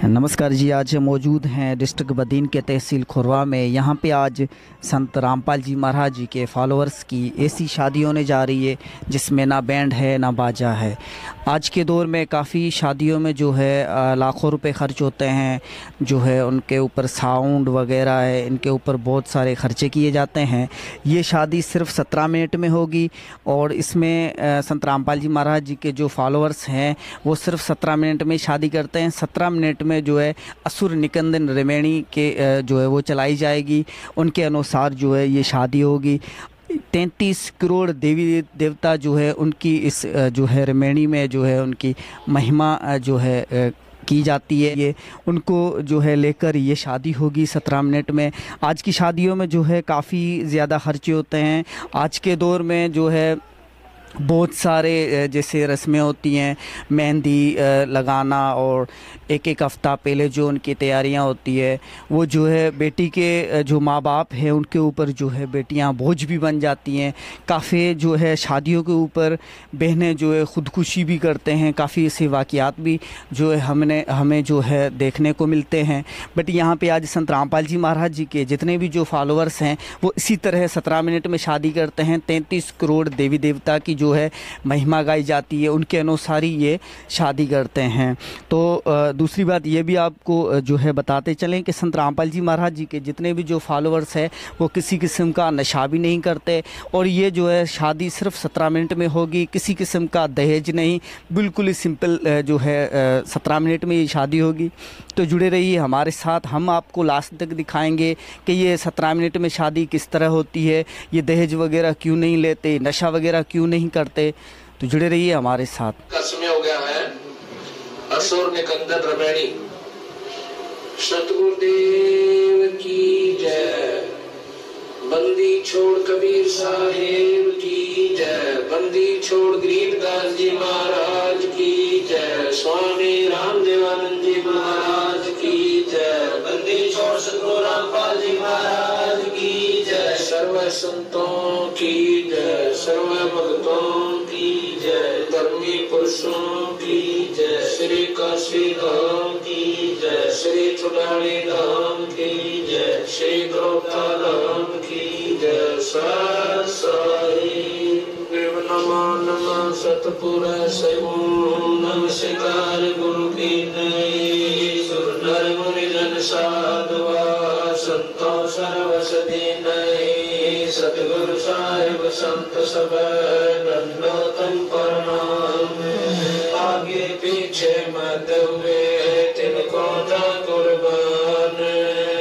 नमस्कार जी। आज मौजूद हैं डिस्ट्रिक्ट बदीन के तहसील खुरवा में। यहाँ पे आज संत रामपाल जी महाराज जी के फॉलोअर्स की ऐसी शादी होने जा रही है जिसमें ना बैंड है ना बाजा है। आज के दौर में काफ़ी शादियों में जो है लाखों रुपए खर्च होते हैं, जो है उनके ऊपर साउंड वगैरह है, इनके ऊपर बहुत सारे खर्चे किए जाते हैं। ये शादी सिर्फ 17 मिनट में होगी और इसमें संत रामपाल जी महाराज जी के जो फॉलोअर्स हैं वो सिर्फ 17 मिनट में शादी करते हैं। 17 मिनट में जो है असुर निकंदन रेमेणी के जो है वो चलाई जाएगी। उनके अनुसार जो है ये शादी होगी। 33 करोड़ देवी देवता जो है उनकी इस जो है रेमेणी में जो है उनकी महिमा जो है की जाती है। ये उनको जो है लेकर ये शादी होगी 17 मिनट में। आज की शादियों में जो है काफ़ी ज़्यादा खर्चे होते हैं। आज के दौर में जो है बहुत सारे जैसे रस्में होती हैं, मेहंदी लगाना और एक एक हफ़्ता पहले जो उनकी तैयारियां होती है वो जो है बेटी के जो माँ बाप हैं उनके ऊपर जो है बेटियां बोझ भी बन जाती हैं। काफ़ी जो है शादियों के ऊपर बहनें जो है ख़ुदकुशी भी करते हैं। काफ़ी ऐसे वाक़यात भी जो है हमें जो है देखने को मिलते हैं। बट यहाँ पे आज संत रामपाल जी महाराज जी के जितने भी जो फॉलोअर्स हैं वो इसी तरह 17 मिनट में शादी करते हैं। 33 करोड़ देवी देवता की जो है महिमा गाई जाती है, उनके अनुसार ही ये शादी करते हैं। तो दूसरी बात ये भी आपको जो है बताते चलें कि संत रामपाल जी महाराज जी के जितने भी जो फॉलोअर्स हैं वो किसी किस्म का नशा भी नहीं करते और ये जो है शादी सिर्फ 17 मिनट में होगी। किसी किस्म का दहेज नहीं, बिल्कुल ही सिंपल जो है 17 मिनट में ये शादी होगी। तो जुड़े रहिए हमारे साथ, हम आपको लास्ट तक दिखाएंगे कि ये 17 मिनट में शादी किस तरह होती है, ये दहेज वगैरह क्यों नहीं लेते, नशा वगैरह क्यों नहीं करते। तो जुड़े रहिए हमारे साथ। का समय हो गया है। असुर निकंदन रेमेणी। सतगुरुदेव की जय। बंदी छोड़ कबीर साहेब की जय। बंदी छोड़ गरीबदास जी महाराज की जय। स्वामी रामदेवानंद जी महाराज की जय। बंदी छोड़ सतगुरु रामपाल जी महाराज की जय। सर्व संतों की जय। सर्व भक्तों की जय। धर्मी पुरुषों की जय। श्री काशी धाम की जय। श्री चुनानी धाम की जय। श्री द्रौपदा धाम की जय। सत साई नमो नमः सतपुर नमस्कार गुरु की नई। सुर नर मुनि जन साधुआ संतों सर्वसदी नई। सतगुरु साहिब संत सब दंडोतम प्रणाम। आगे पीछे मत हुए तिनको जा कुर्बान।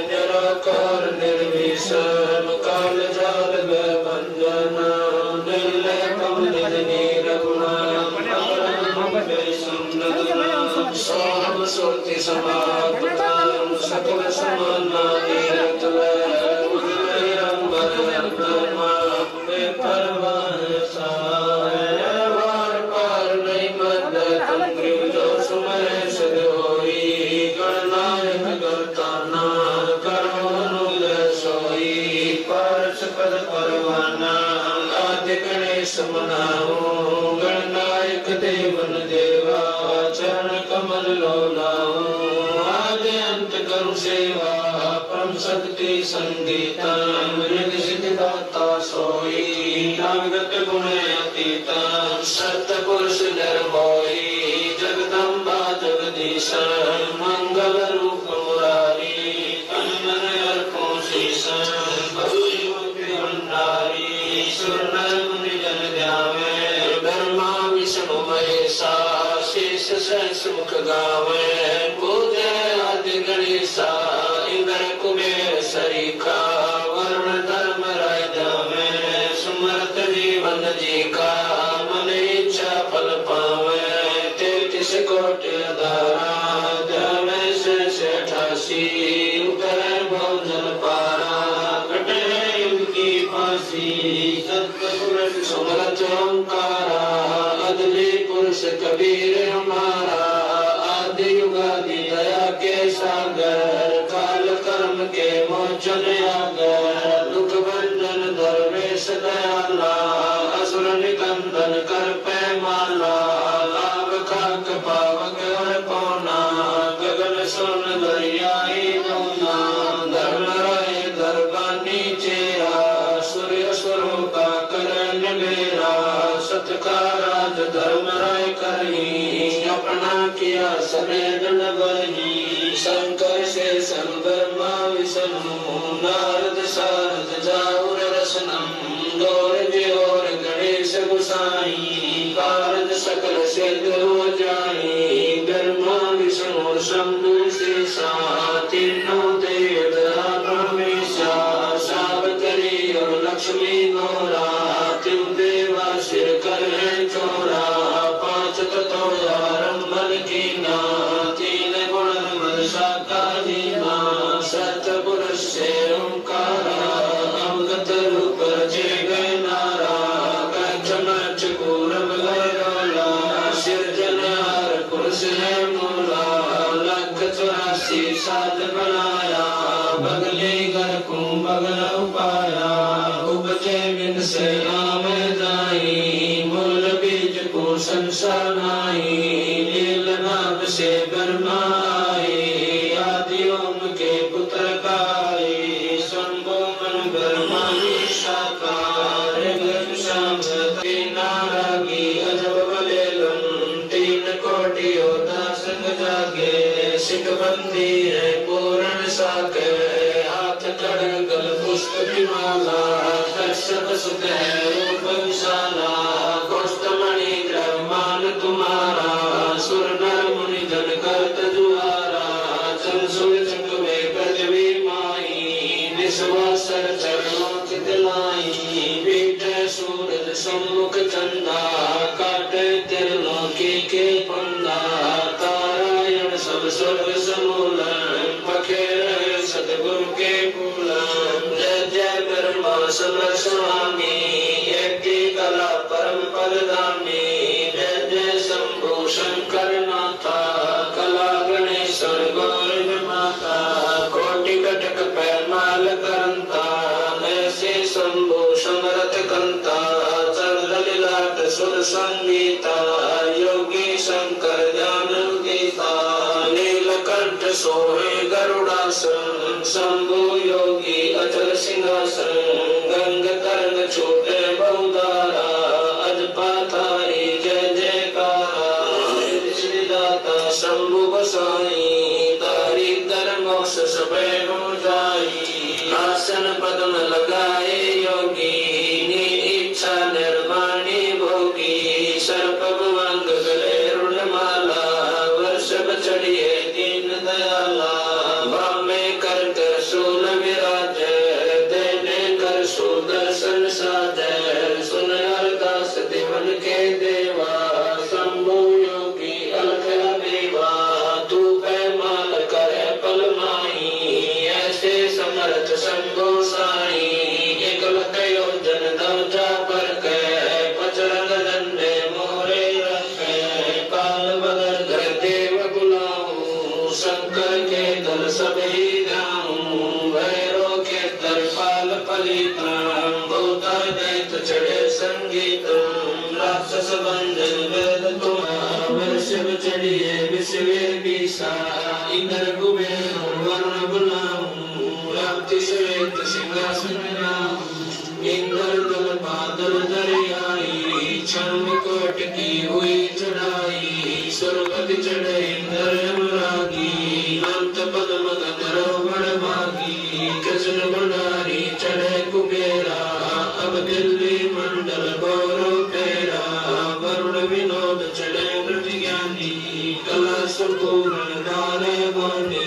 निराकार निर्विषम काल जाल बंधन। निर्लय कमल रघुनाम सोहम सुरति समाप्तम। सकल समानानि गणनायक देवन देवा चरण कमल लोलाओ। आदि अंत करुण सेवा परम शक्ति संगीता। मृग सिद्धाता सोई नागत गुण अतीता। सत पुरुष निर्मोही जगदम्बा जगदीश। मंगल रूप मुरारी तन मन अर्पो शीश। भंडारी सुर नर मुनि जन ध्यावे। ब्रह्मा विष्णु महेशा शेष सहस्र मुख गावे। पूजे आदि गणेशा इंद्र कुबेर सरीखा। वरुण धर्म राय जावे। सुमरत जीवन जी का मन इच्छा फल पावे। 33 कोटि अधारा जावे से 88। उतरे भोजन पारा कटे युग की फांसी। सतपुरुष सुमरत ओंकारा अदली पुरुष कबीर हमारा। आदि युगादि दया के सागर काल कर्म के मोचन आगर। दुख भंजन धर्मेश दयाला असुर निकंदन कर पैमाला। लाभ खाक पावक और पौना गगन सुन दरियाई दोना धर्म रहे दरबानी चेरा सूर्य स्वरों का करण बेरा सत्का राज धर्म राय करी अपना किया सवेदन बही शंकर से संब्रह्मा विष्णु नारद शारद जाऊर रसनम गौर और गणेश गुसाई कारज सकल सिद्ध हो जाई ब्रह्मा विष्णु शंभु शेषा तीनों देव परमेशा सावकरी और लक्ष्मी गौरा तिम देवा सिर कर चोरा पांच तत्व आरंभन की ना तीन गुण साका दीना सत्य पुरुष से ओंकारा अवगत रूप रचे गए नारा कंचन चूरम गैरोला सिरजनहार पुरुष है मूला लख 84 साध बनाया बगले घर को बगल उपाया उपजे बिन से नाम जाई मूल बीज को संसार नाई लील नाम से ब्रह्माई आदि ओम के पुत्र गाई शंभो मन ब्रह्मा साकार नारागी अजब बलेलम 3 कोटि दास जागे सिख बंदी है पूर्ण साके हाथ कड़गल पुष्प की माला दर्शक सुत है रूप विशाला कौस्तमणि ग्रहमान तुम्हारा सुर नर मुनि जन करत जुआरा चल सुर चक में पृथ्वी माई विश्वासर चरणों चित लाई पीठ सूरज सम्मुख चंदा काटे त्रिलोकी के पंदा तारायण सब स्वर्ग समूल पखेर सतगुरु के फूल जय जय ब्रह्मा समर स्वामी यज्ञ कला परम पदगामी जय जय शंभु शंकर नाथा कला गणेश्वर गौर माता कोटि कटक पैमाल करंता ऐसे शंभु समरथ कंता चंदन लाट सुर संगीता योगी शंकर ज्ञान गीता नीलकंठ सोहे गरुड़ासन शंभु योगी अचल सिंहासन गंग कर्ण छोटे बहुदारा अजपाथारी जय जयकारा श्रीदाता शंभु गोसाई तारी धर्मोस सबे हो जाई आसन पद्म लगाए योगी नी इच्छा निर्वाणी भोगी सर्प भुवंग गले रुणमाला वर्षभ चढ़िए दीन दयाला बामे कर कर सूल विराज देने कर सुदर्शन साजय सुन अरदास देवन के देवा शंभु योगी अलख देवा तू पैमाल करे पल माही ऐसे समर्थ शंभु साई एक लख योजन दौजा पर के पचरंग झंडे मोरे रखे काल बदल कर देव बुलाऊं शंकर के दल सभी गाऊं भैरो के तरपाल पलितम भूतर दैत चढ़े संगीतम राक्षस भंजन वेद तुम्हारा शिव चढ़िए विश्व बीसा इंद्र कुबेर वरुण बुलाऊं राप्ति श्वेत सिंहासन इंद्र दल बादल दरियाई क्षण कोट की हुई चढ़ाई सुरपति चढ़े इंद्र अनुरागी अंत पद्म गंधर्व बड़ भागी कृष्ण भंडारी चढ़े कुबेरा अब दिल्ली मंडल गौरव पेरा वरुण विनोद चढ़े नृत्य ज्ञानी कला संपूर्ण गाने वाणी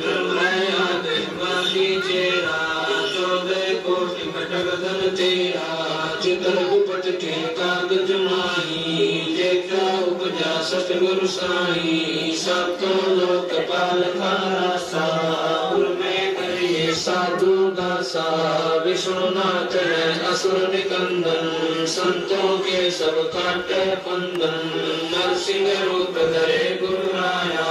ब्रह्मयाद गांधी चेरा 14 कोटि कटक धन तेरा चित्र गुपत के कागज माही देखा उपजा सतगुरु साई सतो लोक पालका रासा में करिए साधु दासा विष्णुनाथ है असुर निकंदन संतों के सब काटे बंधन नरसिंह रूप धरे गुरु राया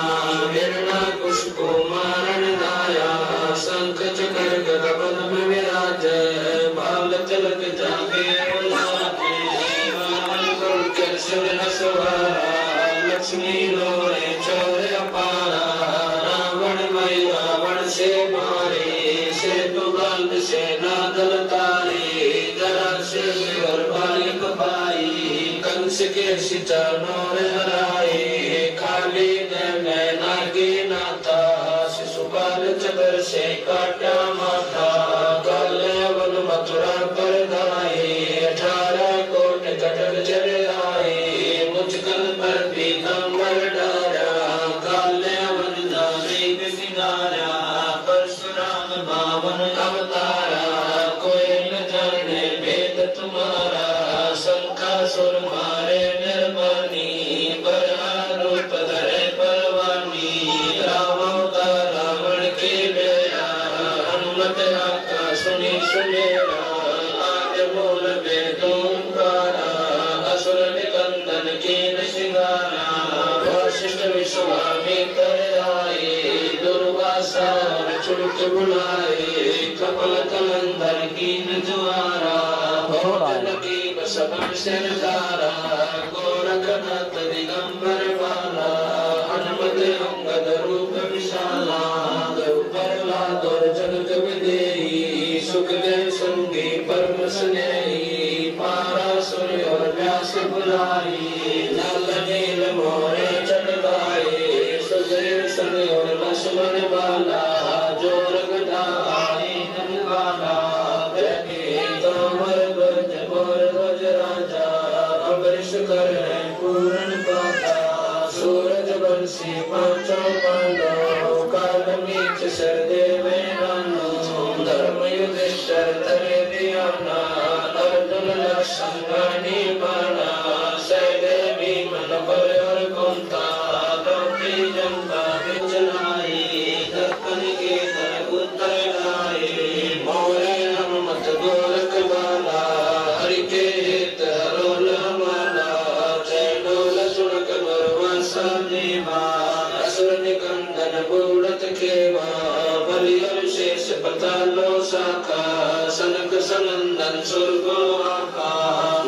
हिरणा कुश को मारण दाया शंख चक्र गदा पद्म विराज बाल तिलक जागे लक्ष्मी लोरे चौर अपारा राम सीता नौर हराए खाली मैं नागे नाथा शिशुपाल चतर से काटा माथा काल वन मथुरा पर गाए 18 कोट कटक चढ़ आए मुझकल पर पीताम्बर डारा काल वन दारे किनारा परशुराम बावन अवतारा कोई न जाने भेद तुम्हारा शंखासुर मारे निर्मानी पर आरोप धरे परवानी रावण रावण के बेरा हनुमत आका सुनी सुनेरा आज बोल वेदोंकारा असुर निकंदन कीन सिंगारा वशिष्ठ विश्वामित्र आए दुर्वासा चुड़क बुलाए कपल कलंदर कीन जुआरा भोजन की सबन सिरदारा गोरखनाथ दिगंबर वाला हनुमत अंगद रूप विशाला प्रहलाद और जगत विदेही सुखदेव संगी परम स्नेही पारासुर और व्यास बुलाई नल नील मोरे चढ़ाए सुदेव संग और लक्ष्मण वाला जो रगदा आई वाला राजा अमृष कर पूर्ण पाता सूरज बंसी पांचों पांडव काल मीच सरदेव रानो धर्म युधिष्ठिर धरे दियाना अर्जुन लक्ष्मण गानी बाना सहदेव भीमन पर और कुंता द्रौपदी जनता बिचलाई दर्पण के तर उत्तर आए मोरे हनुमत गोरख बाला हरि के हित हरोल माला जय डोल सुनक नरवंश देवा असुर निकंदन बूढ़त खेवा बलि अवशेष पतालो शाखा सनक सनंदन सुरगो आका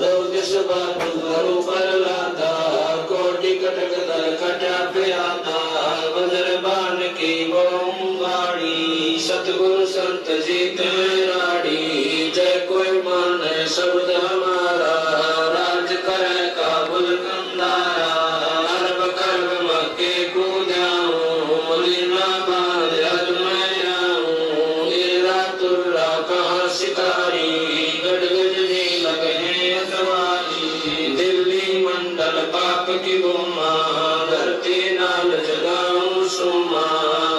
दो दिस बाबू धरु पर लादा कोटि कटक दल कटा पे आता वज्र बाण की बोम गाड़ी सतगुरु संत जी राड़ी जय कोई मान शब्द हमारा राज करे काबुल कंदारा अरब खरब मक्के को जाऊं लीना बांध अज मैं आऊं ईरा तुर्रा कहाँ शिकारी गड़गड़ जी लगे सवारी दिल्ली मंडल पाप की बोमा धरती नाल जगाऊं सुमा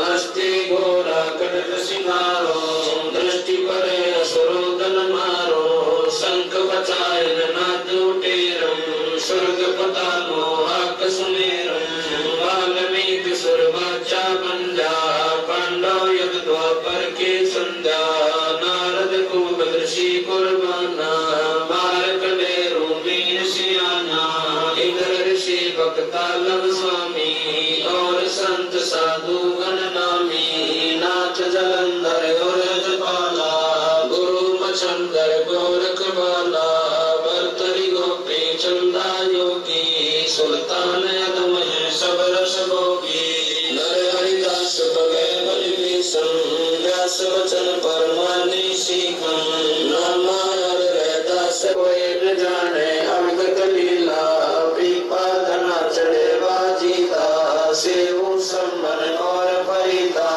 हस्ती घोरा कटक सिंगारो दृष्टि परे असुरोदन मारो शंख बचाए नाद उटेरम स्वर्ग पतालो आक सुमेरम वाल्मीकि सुर बाचा बंजा पांडव युग द्वापर के संध्या नारद को बदर्शी कुर्बाना बालक डेरो वीर सियाना इंद्र ऋषि भक्तालव स्वामी और संत साधु गण नामी नाथ जलंधर और जपाला गुरु मछंदर गोरख बाला भरतरी गोपी चंदा योगी सुल्तान अदमय सब रस भोगी नर हरिदास भगे बलि भीषण व्यास वचन परमानि सीखम नामा हर रहदास कोई न जाने अमृत लीला पीपा धना चढ़े बाजीता सेवु सम्मन और परिता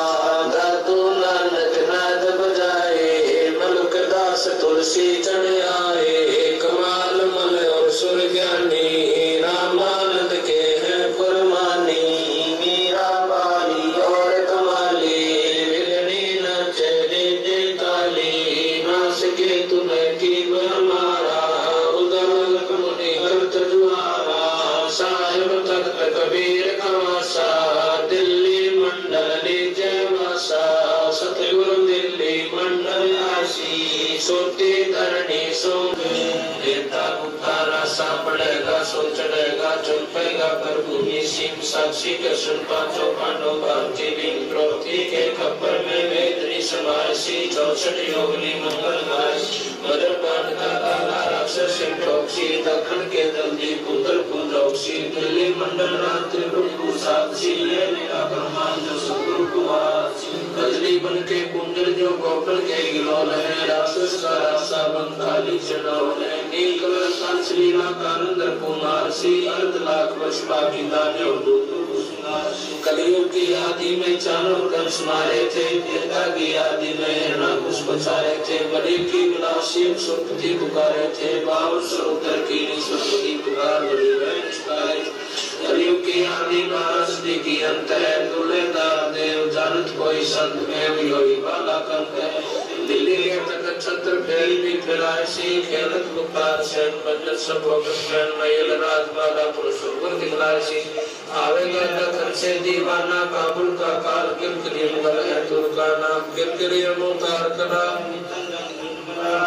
दातु नानक नाद बजाए मलुक दास तुलसी चढ़ आए कमाल मल और सुर ज्ञानी रामानंद के हैं फरमानी मीरा बाली और कमाली विगड़ी नचे दे ताली नास के तुने की हमारा उदर मुनि करत जुआरा साहिब तख्त कबीर खवासा दिल्ली मंडल निजय वासा सतगुरु दिल्ली मंडल आशी सोती धरणी सोंगे देवता उतारा सा पड़ेगा सो चढ़ेगा चल पेगा प्रभु सीम साक्षी के सुन पांचों पांडव भारती बिन द्रौपदी के खप्पर में वेदनी समासी 64 योगनी मंगल गाय मदर पान का काला राक्षस टॉक्सी दक्षिण के दल्दी पुत्र पुंडोक्सी दिल्ली मंडल रात्रि रूप साक्षी ये निराकर्मान जो सुगुरु कुमार कजली बन के कुंजल जो गोपल के गिलोल है, राक्षस का रासा बन खाली चढ़ाओ है, नील कलर कंस लीला कानंदर कुमार सी, अर्ध लाख वर्ष बाकी दाने और दूत कलयुग की आदि में चारों कंस मारे थे, त्रेता की आदि में हिरणाकुश बचाए थे, बड़े की विलासी सुरपति पुकारे थे, बावन सौ उत्तर की सुरपति पुकार बड़ी बहन चुकाए। कलयुग की आदि महाराष्ट्र की अंत है, दुलेदार देव जानत कोई संत में भी होई बाला कंत है। दिल्ली के तक छत्र फैल भी फिराए सी, खेलत गुप्तार सैन बजट सब भगत फैन मयल राजबाला पुरुष ऊपर दिखलाए सी। आवेगा दखन से दीवाना काबुल का काल किरकिरी मुगल है तुर्का नाम किरकिरी मुकार करा।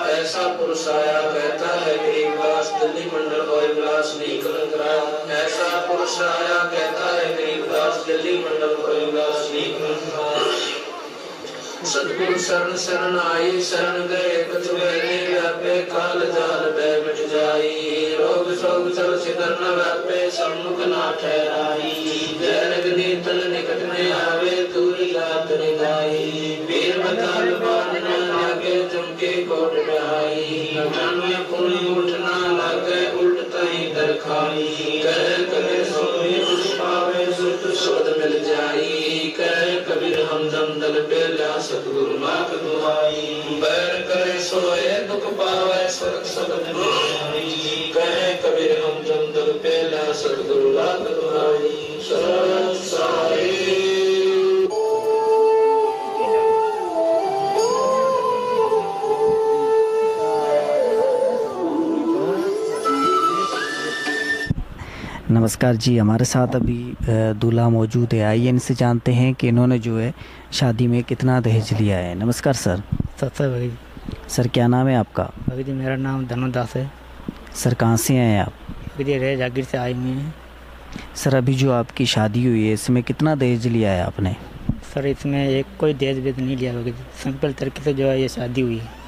ऐसा पुरुष आया कहता है गरीबदास दिल्ली मंडल कोई विलास नहीं कलंक रहा। ऐसा पुरुष आया कहता है गरीबदास दिल्ली मंडल कोई विलास नहीं कलंक रहा। सतगुरु शरण शरण आई शरण गए कछु गए व्यापे काल जाल भय मिट जाई। रोग शोक चल सिदर न व्यापे सम्मुख ना ठहराई। जय तन निकट में आवे दूर जात निदाई। वीर बताल बाण न लागे चमके कोट बहाई। घन में पुन उठना लागे उल्ट ही दर खाई। कह कबीर सोई उस पावे सुत शोध मिल जाई। कह कबीर हमदम दल पे ला सतगुरु मात दुआई। बैर करे सोए दुख पावे स्वर्ग सदन दुआई। कहे कबीर हमदम दल पे ला सतगुरु मात दुआई। सत साई नमस्कार जी, हमारे साथ अभी दूल्हा मौजूद है। आइए इनसे जानते हैं कि इन्होंने जो है शादी में कितना दहेज लिया है। नमस्कार सर। सत्सर भाई। सर क्या नाम है आपका? भाई जी मेरा नाम धनुदास है। सर कहाँ से आए आप? भाई जी रे जागीर से आए हुए हैं। सर अभी जो आपकी शादी हुई है इसमें कितना दहेज लिया है आपने? सर इसमें एक कोई दहेज वेज नहीं लिया भाई जी, सिंपल तरीके से जो है ये शादी हुई है।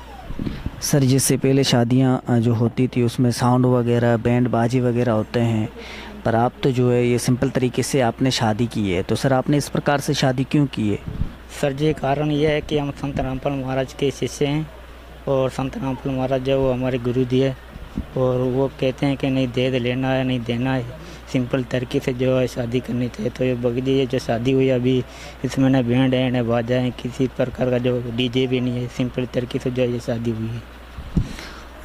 सर जिससे पहले शादियां जो होती थी उसमें साउंड वगैरह बैंड बाजी वगैरह होते हैं, पर आप तो जो है ये सिंपल तरीके से आपने शादी की है, तो सर आपने इस प्रकार से शादी क्यों की है? सर जी कारण ये है कि हम संत रामपाल महाराज के शिष्य हैं और संत रामपाल महाराज जो वो हमारे गुरु जी है और वो कहते हैं कि नहीं दहेज लेना है नहीं देना है, सिंपल तरीके से जो है शादी करनी चाहिए। तो ये बगदी ये जो शादी हुई अभी इसमें न बैंड है न बाजा है, किसी प्रकार का जो डीजे भी नहीं है, सिंपल तरीके से जो है ये शादी हुई है।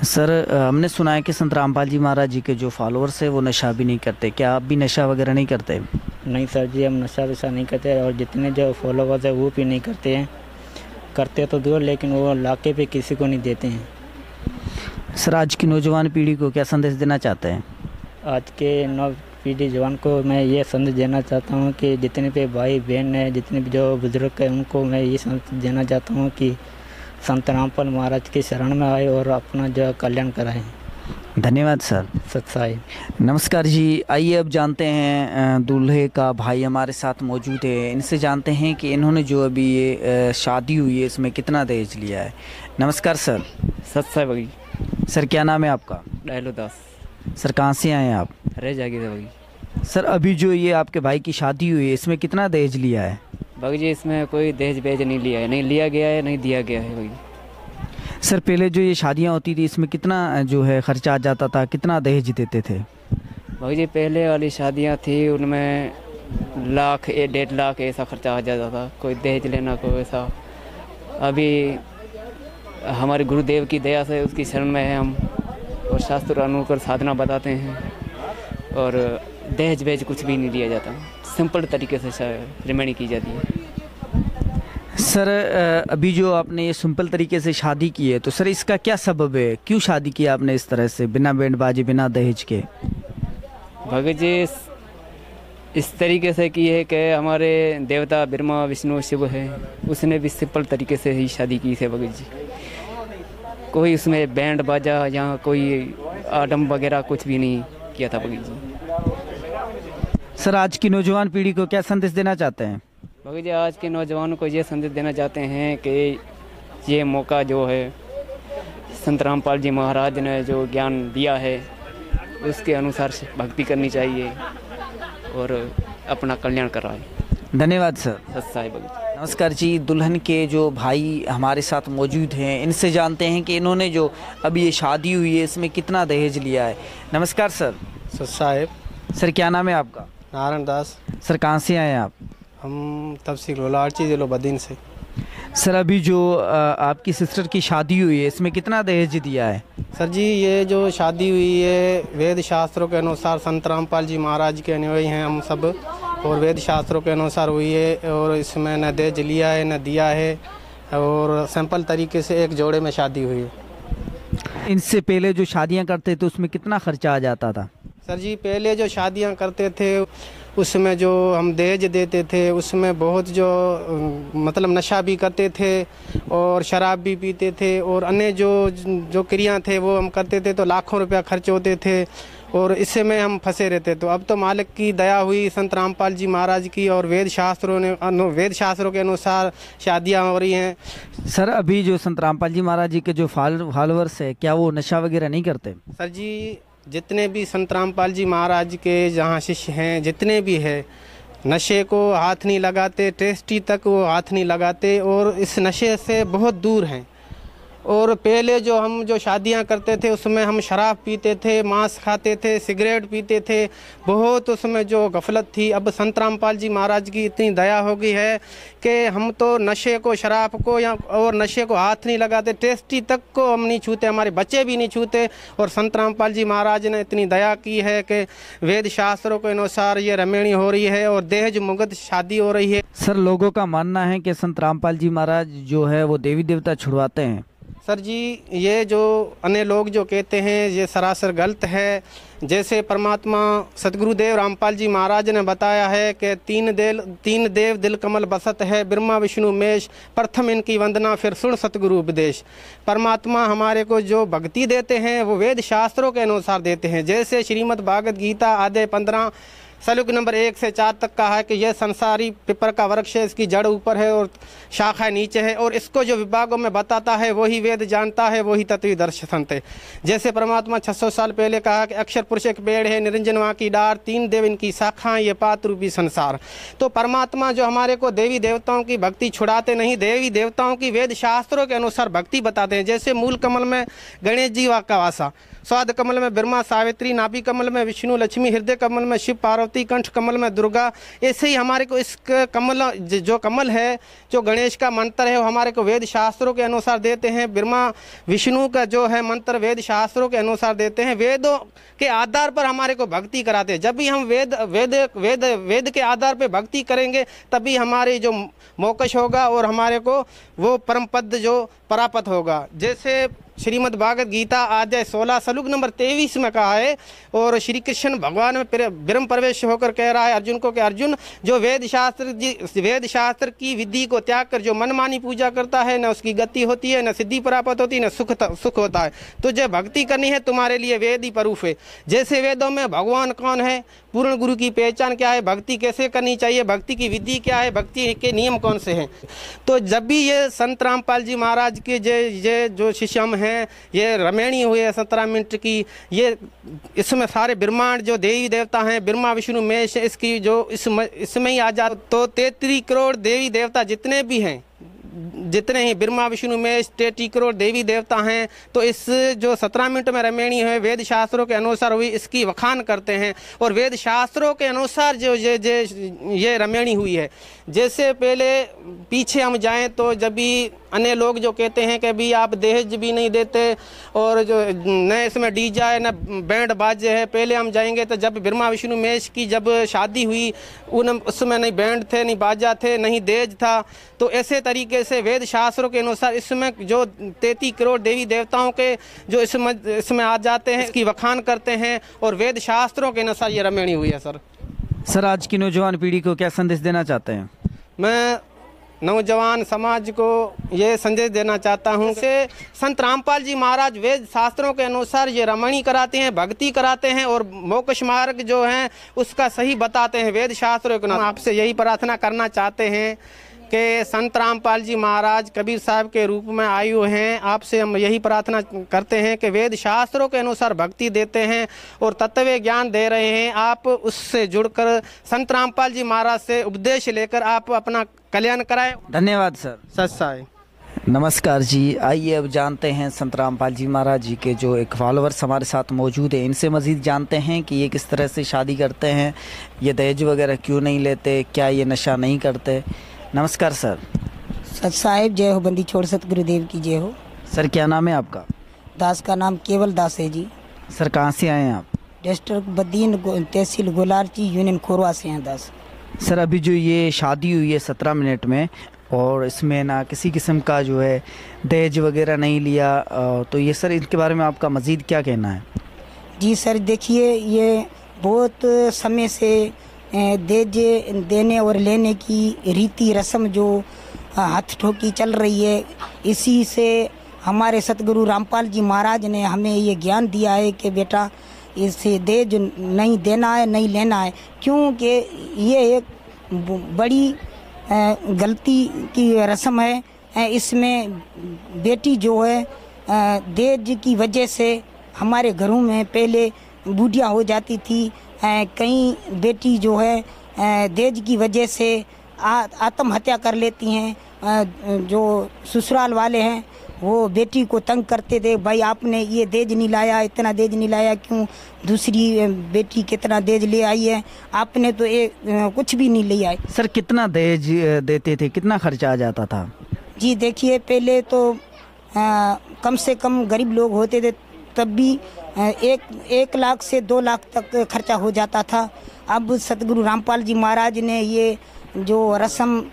सर हमने सुना है कि संत रामपाल जी महाराज जी के जो फॉलोअर्स है वो नशा भी नहीं करते, क्या आप भी नशा वगैरह नहीं करते? नहीं सर जी हम नशा वशा नहीं करते और जितने जो फॉलोवर्स है वो भी नहीं करते हैं, करते तो दूर लेकिन वो लाके पे किसी को नहीं देते हैं। सर आज की नौजवान पीढ़ी को क्या संदेश देना चाहते हैं? आज के नौ पीढ़ी जवान को मैं ये संदेश देना चाहता हूँ कि जितने भी भाई बहन हैं, जितने भी जो बुजुर्ग हैं, उनको मैं ये संदेश देना चाहता हूँ कि संत रामपाल महाराज के शरण में आए और अपना जो कल्याण कराएं। धन्यवाद सर। सत्साई। नमस्कार जी, आइए अब जानते हैं दूल्हे का भाई हमारे साथ मौजूद है, इनसे जानते हैं कि इन्होंने जो अभी ये शादी हुई है इसमें कितना दहेज लिया है। नमस्कार सर। सत्साई भाई। सर क्या नाम है आपका? डायलोदास। सर कहाँ से आए हैं आप? अरे जागीर भाई। सर अभी जो ये आपके भाई की शादी हुई है इसमें कितना दहेज लिया है? भाई जी इसमें कोई दहेज बेज नहीं लिया है, नहीं लिया गया है नहीं दिया गया है भाई। सर पहले जो ये शादियां होती थी इसमें कितना जो है खर्चा आ जाता था, कितना दहेज देते थे? भाई जी पहले वाली शादियां थी उनमें लाख 1.5 लाख ऐसा खर्चा आ जाता था, कोई दहेज लेना कोई ऐसा। अभी हमारे गुरुदेव की दया से उसकी शरण में है हम और शास्त्र अनुसार साधना बताते हैं और दहेज बेज कुछ भी नहीं लिया जाता, सिंपल तरीके से रिमेनी की जाती है। सर अभी जो आपने ये सिंपल तरीके से शादी की है तो सर इसका क्या सबब है, क्यों शादी की आपने इस तरह से बिना बैंड बाजी बिना दहेज के? भगत जी इस तरीके से की है कि हमारे देवता ब्रह्मा विष्णु शिव है, उसने भी सिंपल तरीके से ही शादी की है भगत जी। कोई उसमें बैंड बाजा या कोई आडम वगैरह कुछ भी नहीं किया था भगत जी। सर आज की नौजवान पीढ़ी को क्या संदेश देना चाहते हैं? भगत जी आज के नौजवानों को ये संदेश देना चाहते हैं कि ये मौका जो है संत रामपाल जी महाराज ने जो ज्ञान दिया है उसके अनुसार से भक्ति करनी चाहिए और अपना कल्याण कराए। धन्यवाद सर। सत्साई भगत। नमस्कार जी। दुल्हन के जो भाई हमारे साथ मौजूद हैं, इनसे जानते हैं कि इन्होंने जो अभी ये शादी हुई है इसमें कितना दहेज लिया है। नमस्कार सर। साहेब। सर क्या नाम है आपका? नारायण दास। सर कहाँ से आए हैं आप? हम तहसील लाड़ची जिलो बदीन से। सर अभी जो आपकी सिस्टर की शादी हुई है इसमें कितना दहेज दिया है? सर जी ये जो शादी हुई है वेद शास्त्रों के अनुसार संत रामपाल जी महाराज के अनुयायी हैं हम सब, और वेद शास्त्रों के अनुसार हुई है, और इसमें न दहेज लिया है न दिया है, और सिंपल तरीके से एक जोड़े में शादी हुई है। इनसे पहले जो शादियां करते थे उसमें कितना खर्चा आ जाता था? सर जी पहले जो शादियां करते थे उसमें जो हम दहेज देते थे उसमें बहुत जो मतलब नशा भी करते थे और शराब भी पीते थे, और अन्य जो क्रिया थे वो हम करते थे, तो लाखों रुपया खर्च होते थे और इससे में हम फंसे रहते। तो अब तो मालिक की दया हुई संत रामपाल जी महाराज की, और वेद शास्त्रों के अनुसार शादियां हो रही हैं। सर अभी जो संत रामपाल जी महाराज जी के जो फॉलोअर्स है क्या वो नशा वगैरह नहीं करते? सर जी जितने भी संत रामपाल जी महाराज के जहाँ शिष्य हैं जितने भी हैं नशे को हाथ नहीं लगाते, टेस्टी तक वो हाथ नहीं लगाते, और इस नशे से बहुत दूर हैं। और पहले जो हम जो शादियां करते थे उसमें हम शराब पीते थे, मांस खाते थे, सिगरेट पीते थे, बहुत उसमें जो गफलत थी। अब संत रामपाल जी महाराज की इतनी दया हो गई है कि हम तो नशे को, शराब को या और नशे को हाथ नहीं लगाते, टेस्टी तक को हम नहीं छूते, हमारे बच्चे भी नहीं छूते। और संत रामपाल जी महाराज ने इतनी दया की है कि वेद शास्त्रों के अनुसार ये रमेणी हो रही है और दहेज मुक्त शादी हो रही है। सर लोगों का मानना है कि संत रामपाल जी महाराज जो है वो देवी देवता छुड़वाते हैं। सर जी ये जो अन्य लोग जो कहते हैं ये सरासर गलत है। जैसे परमात्मा सतगुरुदेव रामपाल जी महाराज ने बताया है कि तीन देव दिल कमल बसत है, ब्रह्मा विष्णु महेश, प्रथम इनकी वंदना फिर सुन सतगुरु उपदेश। परमात्मा हमारे को जो भक्ति देते हैं वो वेद शास्त्रों के अनुसार देते हैं। जैसे श्रीमद् भागवत गीता आधे 15 श्लोक नंबर 1 से 4 तक का है कि यह संसारी पिपर का वृक्ष है, इसकी जड़ ऊपर है और शाखा नीचे है, और इसको जो विभागों में बताता है वही वेद जानता है, वही तत्वदर्शी संत है। जैसे परमात्मा 600 साल पहले कहा कि अक्षर पुरुष एक पेड़ है, निरंजन वहाँ की डार, 3 देव इनकी शाखाएं, ये पात्र रूपी संसार। तो परमात्मा जो हमारे को देवी देवताओं की भक्ति छुड़ाते नहीं, देवी देवताओं की वेद शास्त्रों के अनुसार भक्ति बताते हैं। जैसे मूल कमल में गणेश जी का वासा, स्वाद कमल में ब्रह्मा सावित्री, नाभि कमल में विष्णु लक्ष्मी, हृदय कमल में शिव पार्वती, कंठ कमल में दुर्गा। ऐसे ही हमारे को इस कमल जो कमल है, जो गणेश का मंत्र है वो हमारे को वेद शास्त्रों के अनुसार देते हैं। ब्रह्मा विष्णु का जो है मंत्र वेद शास्त्रों के अनुसार देते हैं। वेदों के आधार पर हमारे को भक्ति कराते हैं। जब भी हम वेद के आधार पर भक्ति करेंगे तभी हमारी जो मोक्ष होगा और हमारे को वो परम पद जो प्राप्त होगा। जैसे श्रीमद् भागवत गीता अध्याय 16 श्लोक नंबर 23 में कहा है, और श्री कृष्ण भगवान में ब्रह्म प्रवेश होकर कह रहा है अर्जुन को कि अर्जुन जो वेद शास्त्र की विधि को त्याग कर जो मनमानी पूजा करता है, न उसकी गति होती है, न सिद्धि प्राप्त होती है, न सुख होता है। तुझे भक्ति करनी है, तुम्हारे लिए वेद ही प्रूफ है। जैसे वेदों में भगवान कौन है, पूर्ण गुरु की पहचान क्या है, भक्ति कैसे करनी चाहिए, भक्ति की विधि क्या है, भक्ति के नियम कौन से हैं। तो जब भी ये संत रामपाल जी महाराज के ये जो शिष्यम हैं, ये रमेणी हुई है 17 मिनट की, ये इसमें सारे ब्रह्मांड जो देवी देवता हैं, ब्रह्मा विष्णु महेश, इसकी जो इसमें ही आ जा, तो 33 करोड़ देवी देवता जितने भी हैं, जितने ही ब्रह्मा विष्णु महेश 33 करोड़ देवी देवता हैं, तो इस जो 17 मिनट में रमेणी है वेद शास्त्रों के अनुसार हुई, इसकी वखान करते हैं। और वेद शास्त्रों के अनुसार जो ये रमेणी हुई है। जैसे पहले पीछे हम जाएं तो जब भी अन्य लोग जो कहते हैं कि भी आप दहेज भी नहीं देते और जो न इसमें डीजे है न बैंड बाजे है, पहले हम जाएंगे तो जब ब्रह्मा विष्णु महेश की जब शादी हुई उसमें नहीं बैंड थे, नहीं बाजा थे, नहीं दहेज था। तो ऐसे तरीके से वेद शास्त्रों के अनुसार इसमें जो 33 करोड़ देवी देवताओं के जो इसमें आ जाते हैं, इसकी वखान करते हैं, और वेद शास्त्रों के अनुसार ये रमेणी हुई है। सर आज की नौजवान पीढ़ी को क्या संदेश देना चाहते हैं? मैं नौजवान समाज को ये संदेश देना चाहता हूँ कि संत रामपाल जी महाराज वेद शास्त्रों के अनुसार ये रमणी कराते हैं, भक्ति कराते हैं, और मोक्ष मार्ग जो है उसका सही बताते हैं वेद शास्त्रों के। आपसे यही प्रार्थना करना चाहते हैं कि संत रामपाल जी महाराज कबीर साहब के रूप में आए हुए हैं। आपसे हम यही प्रार्थना करते हैं कि वेद शास्त्रों के अनुसार भक्ति देते हैं और तत्व ज्ञान दे रहे हैं। आप उससे जुड़कर संत रामपाल जी महाराज से उपदेश लेकर आप अपना कल्याण कराए। धन्यवाद सर। सत्साई। नमस्कार जी, आइए अब जानते हैं संत रामपाल जी महाराज जी के जो एक फॉलोअर्स हमारे साथ मौजूद है, इनसे मज़ीद जानते हैं कि ये किस तरह से शादी करते हैं, ये दहेज वगैरह क्यों नहीं लेते, क्या ये नशा नहीं करते। नमस्कार सर। सत साहिब जय हो, बंदी छोड़ सतगुरुदेव की जय हो। सर क्या नाम है आपका? दास का नाम केवल दास है जी। सर कहाँ से आए हैं आप? डिस्ट्रिक्ट बद्दीन तहसील गोलारची यूनियन खोरवा से हैं दास। सर अभी जो ये शादी हुई है 17 मिनट में, और इसमें ना किसी किस्म का जो है दहेज वगैरह नहीं लिया, तो ये सर इनके बारे में आपका मज़ीद क्या कहना है? जी सर देखिए, ये बहुत समय से दहेज देने और लेने की रीति रस्म जो हाथ ठोकी चल रही है, इसी से हमारे सतगुरु रामपाल जी महाराज ने हमें ये ज्ञान दिया है कि बेटा इससे दहेज नहीं देना है, नहीं लेना है, क्योंकि ये एक बड़ी गलती की रस्म है। इसमें बेटी जो है दहेज की वजह से हमारे घरों में पहले बूढ़िया हो जाती थी, कई बेटी जो है दहेज की वजह से आत्महत्या कर लेती हैं। जो ससुराल वाले हैं वो बेटी को तंग करते थे, भाई आपने ये दहेज नहीं लाया, इतना दहेज नहीं लाया, क्यों दूसरी बेटी कितना दहेज ले आई है, आपने तो कुछ भी नहीं ले आई। सर कितना दहेज देते थे, कितना खर्चा आ जाता था? जी देखिए, पहले तो कम से कम गरीब लोग होते थे तब भी 1 लाख से 2 लाख तक खर्चा हो जाता था। अब सतगुरु रामपाल जी महाराज ने ये जो रस्म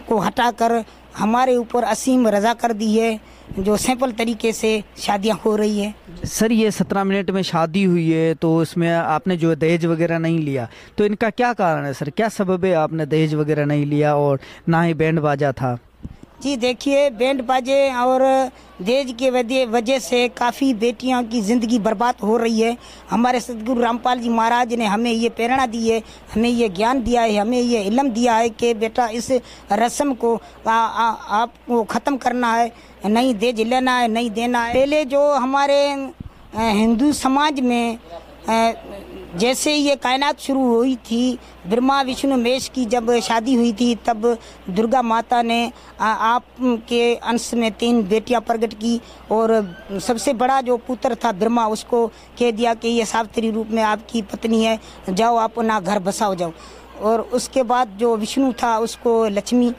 को हटाकर हमारे ऊपर असीम रजा कर दी है, जो सिंपल तरीके से शादियां हो रही है। सर ये 17 मिनट में शादी हुई है, तो इसमें आपने जो दहेज वगैरह नहीं लिया, तो इनका क्या कारण है सर? क्या सबब है आपने दहेज वगैरह नहीं लिया और ना ही बैंड बाजा था? जी देखिए, बैंड बाजे और दहेज के वजह से काफ़ी बेटियों की ज़िंदगी बर्बाद हो रही है। हमारे सतगुरु रामपाल जी महाराज ने हमें ये प्रेरणा दी है, हमें ये ज्ञान दिया है, हमें ये इल्म दिया है कि बेटा इस रस्म को आपको ख़त्म करना है, नहीं दहेज लेना है, नहीं देना है। पहले जो हमारे हिंदू समाज में जैसे ये कायनात शुरू हुई थी, ब्रह्मा विष्णु महेश की जब शादी हुई थी, तब दुर्गा माता ने आपके अंश में 3 बेटियां प्रकट की, और सबसे बड़ा जो पुत्र था ब्रह्मा, उसको कह दिया कि ये सावित्री रूप में आपकी पत्नी है, जाओ आप अपना घर बसाओ जाओ। और उसके बाद जो विष्णु था उसको लक्ष्मी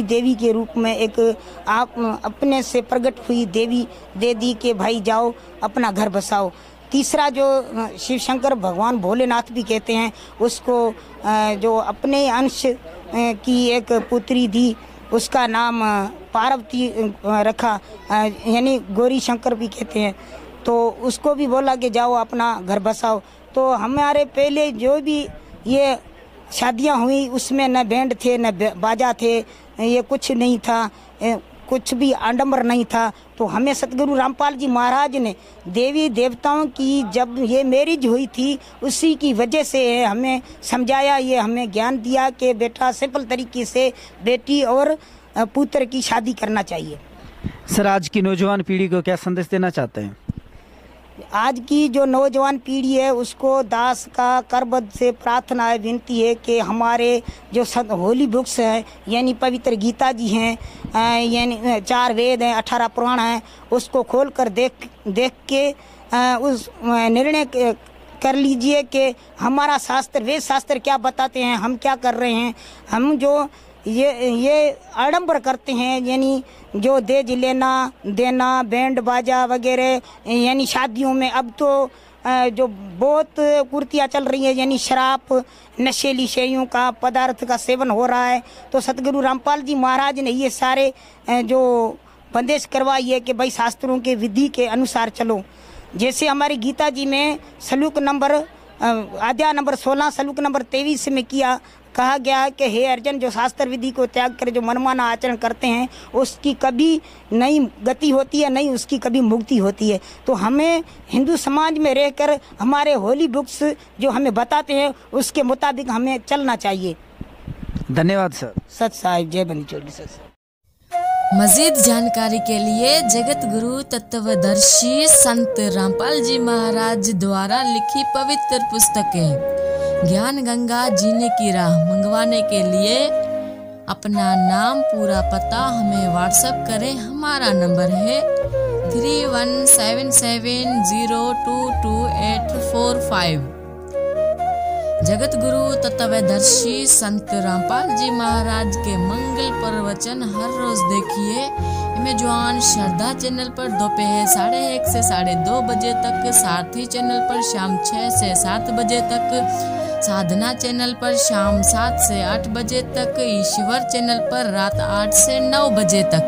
देवी के रूप में एक आप अपने से प्रकट हुई देवी दे दी कि भाई जाओ अपना घर बसाओ। तीसरा जो शिव शंकर भगवान भोलेनाथ भी कहते हैं, उसको जो अपने अंश की एक पुत्री थी, उसका नाम पार्वती रखा, यानी गौरी शंकर भी कहते हैं, तो उसको भी बोला कि जाओ अपना घर बसाओ। तो हमारे पहले जो भी ये शादियां हुई उसमें न बैंड थे, न बाजा थे, ये कुछ नहीं था, कुछ भी आडंबर नहीं था। तो हमें सतगुरु रामपाल जी महाराज ने देवी देवताओं की जब ये मैरिज हुई थी, उसी की वजह से हमें समझाया, ये हमें ज्ञान दिया कि बेटा सिंपल तरीके से बेटी और पुत्र की शादी करना चाहिए। सर आज की नौजवान पीढ़ी को क्या संदेश देना चाहते हैं? आज की जो नौजवान पीढ़ी है उसको दास का करबद्ध से प्रार्थना है, विनती है कि हमारे जो होली बुक्स हैं, यानी पवित्र गीता जी हैं, यानी 4 वेद हैं, 18 पुराण हैं, उसको खोल कर देख के उस निर्णय कर लीजिए कि हमारा शास्त्र, वेद शास्त्र क्या बताते हैं, हम क्या कर रहे हैं। हम जो ये आडंबर करते हैं, यानी जो दहेज लेना देना, बैंड बाजा वगैरह, यानी शादियों में अब तो जो बहुत कुर्तियाँ चल रही हैं, यानी शराब, नशेली शैयों का पदार्थ का सेवन हो रहा है। तो सतगुरु रामपाल जी महाराज ने ये सारे जो बंदिश करवाई है कि भाई शास्त्रों के विधि के अनुसार चलो। जैसे हमारी गीता जी में श्लोक नंबर अध्याय नंबर 16 श्लोक नंबर 23 में कहा गया कि हे अर्जुन, जो शास्त्र विधि को त्याग कर जो मनमाना आचरण करते हैं उसकी कभी नई गति होती है, नहीं उसकी कभी मुक्ति होती है। तो हमें हिंदू समाज में रहकर हमारे होली बुक्स जो हमें बताते हैं उसके मुताबिक हमें चलना चाहिए। धन्यवाद सर। सत साहिब जय बंदी चोली सर। मजीद जानकारी के लिए जगत गुरु तत्वदर्शी संत रामपाल जी महाराज द्वारा लिखी पवित्र पुस्तकें ज्ञान गंगा जीने की राह मंगवाने के लिए अपना नाम पूरा पता हमें व्हाट्सएप करें। हमारा नंबर है 3177022845। जगत गुरु तत्वदर्शी संत रामपाल जी महाराज के मंगल प्रवचन हर रोज देखिए अमेजॉन श्रद्धा चैनल पर दोपहर 1:30 से 2:30 बजे तक, सारथी चैनल पर शाम 6 से 7 बजे तक, साधना चैनल पर शाम 7 से 8 बजे तक, ईश्वर चैनल पर रात 8 से 9 बजे तक।